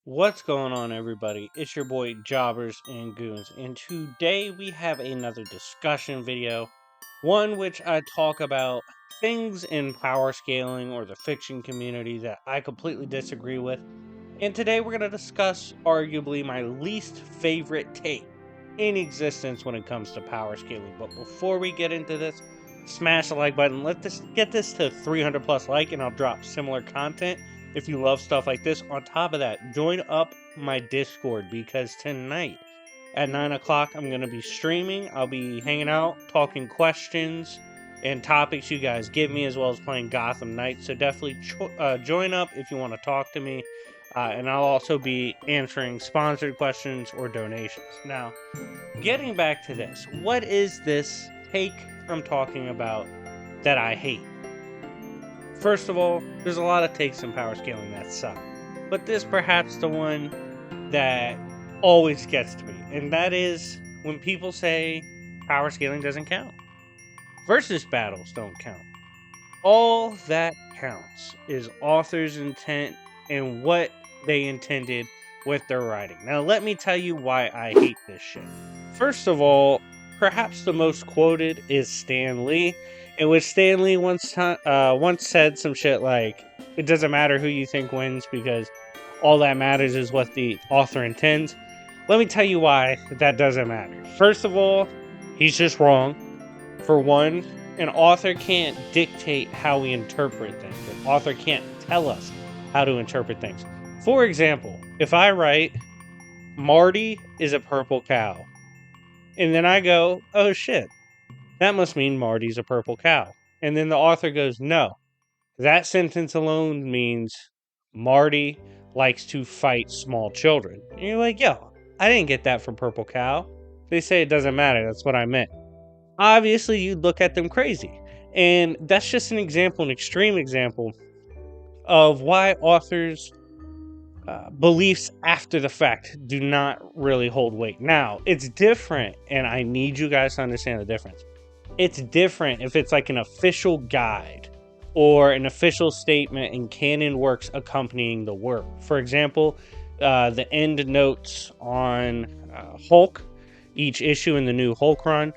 What's going on, everybody? It's your boy Jobbers and Goons, and today we have another discussion video, one which I talk about things in power scaling or the fiction community that I completely disagree with. And today we're going to discuss arguably my least favorite take in existence when it comes to power scaling. But before we get into this, smash the like button. Let's get this to 300 plus like, and I'll drop similar content if you love stuff like this. On top of that, join up my Discord because tonight at 9 o'clock I'm going to be streaming. I'll be hanging out, talking questions and topics you guys give me, as well as playing Gotham Knights. So definitely join up if you want to talk to me. And I'll also be answering sponsored questions or donations. Now, getting back to this, what is this take I'm talking about that I hate? First of all, there's a lot of takes in power scaling that suck, but this perhaps the one that always gets to me, and that is when people say power scaling doesn't count. Versus battles don't count. All that counts is author's intent and what they intended with their writing. Now, let me tell you why I hate this shit. First of all, perhaps the most quoted is Stan Lee, in which Stan Lee once said some shit like, "It doesn't matter who you think wins because all that matters is what the author intends." Let me tell you why that doesn't matter. First of all, he's just wrong. For one, an author can't dictate how we interpret things. An author can't tell us how to interpret things. For example, if I write, Marty is a purple cow, and then I go, oh shit, that must mean Marty's a purple cow. And then the author goes, no, that sentence alone means Marty likes to fight small children. And you're like, yo, I didn't get that from purple cow. They say it doesn't matter, that's what I meant. Obviously, you'd look at them crazy. And that's just an example, an extreme example of why authors' beliefs after the fact do not really hold weight. Now, it's different, and I need you guys to understand the difference. It's different if it's like an official guide or an official statement in canon works accompanying the work. For example, the end notes on Hulk, each issue in the new Hulk run,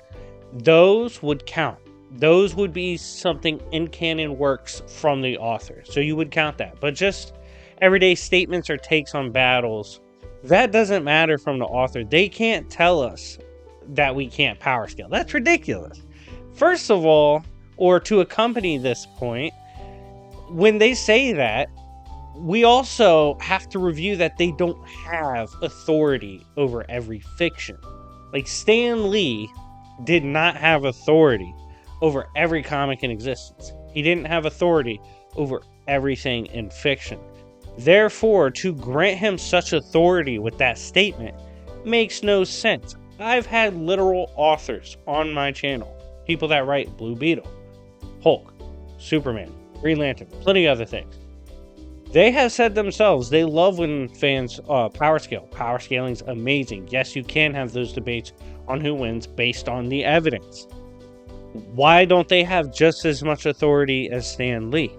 those would count. Those would be something in canon works from the author. So you would count that. But just everyday statements or takes on battles, that doesn't matter from the author. They can't tell us that we can't power scale. That's ridiculous. First of all, or to accompany this point, when they say that, we also have to review that they don't have authority over every fiction. Like Stan Lee did not have authority over every comic in existence. He didn't have authority over everything in fiction. Therefore, to grant him such authority with that statement makes no sense. I've had literal authors on my channel, people that write Blue Beetle, Hulk, Superman, Green Lantern, plenty of other things. They have said themselves they love when fans power scale. Power scaling's amazing. Yes, you can have those debates on who wins based on the evidence. Why don't they have just as much authority as Stan Lee?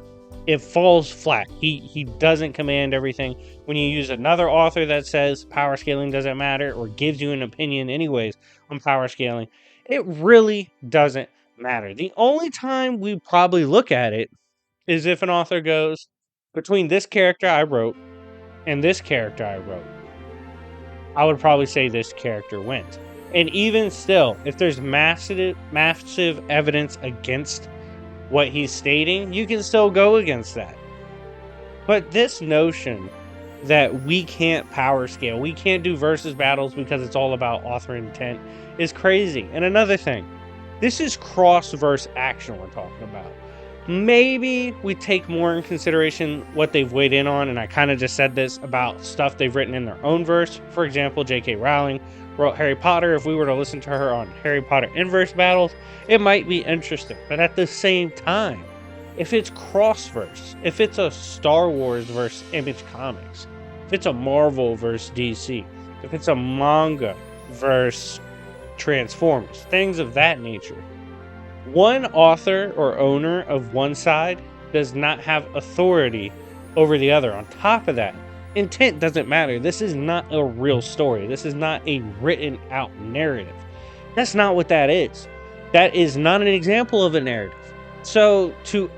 It falls flat. He doesn't command everything. When you use another author that says power scaling doesn't matter or gives you an opinion anyways on power scaling, it really doesn't matter. The only time we probably look at it is if an author goes, between this character I wrote and this character I wrote, I would probably say this character wins. And even still, if there's massive evidence against what he's stating, you can still go against that. But this notion that we can't power scale, we can't do versus battles because it's all about author intent, is crazy. And another thing, this is cross-verse action we're talking about. Maybe we take more in consideration what they've weighed in on, and I kind of just said this about stuff they've written in their own verse. For example, J.K. Rowling wrote Harry Potter. If we were to listen to her on Harry Potter inverse battles, it might be interesting. But at the same time, if it's cross-verse, if it's a Star Wars versus Image Comics, if it's a Marvel versus DC, if it's a manga versus Transformers, things of that nature, one author or owner of one side does not have authority over the other. On top of that, intent doesn't matter. This is not a real story. This is not a written out narrative. That's not what that is. That is not an example of a narrative. So to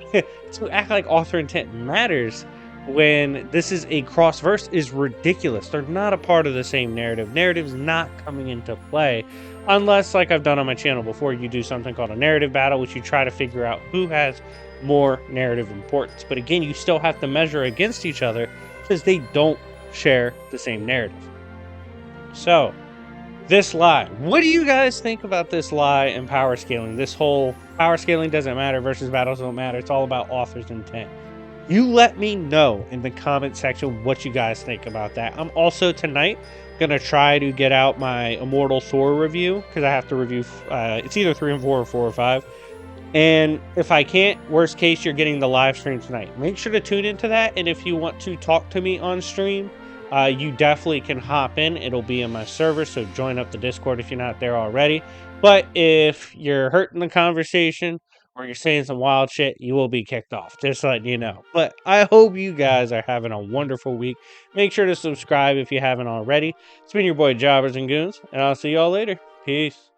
to act like author intent matters when this is a cross verse is ridiculous. They're not a part of the same narrative. Narrative's not coming into play unless, like I've done on my channel before, you do something called a narrative battle, which you try to figure out who has more narrative importance. But again, you still have to measure against each other because they don't share the same narrative. So, this lie. What do you guys think about this lie and power scaling? This whole power scaling doesn't matter versus battles don't matter. It's all about author's intent. You let me know in the comment section what you guys think about that. I'm also tonight gonna try to get out my Immortal Thor review because I have to review. It's either 3 and 4 or 4 or 5. And if I can't, worst case, you're getting the live stream tonight. Make sure to tune into that. And if you want to talk to me on stream, you definitely can hop in. It'll be in my server, so join up the Discord if you're not there already. But if you're hurting the conversation or you're saying some wild shit, you will be kicked off. Just letting you know. But I hope you guys are having a wonderful week. Make sure to subscribe if you haven't already. It's been your boy Jobbers and Goons, and I'll see y'all later. Peace.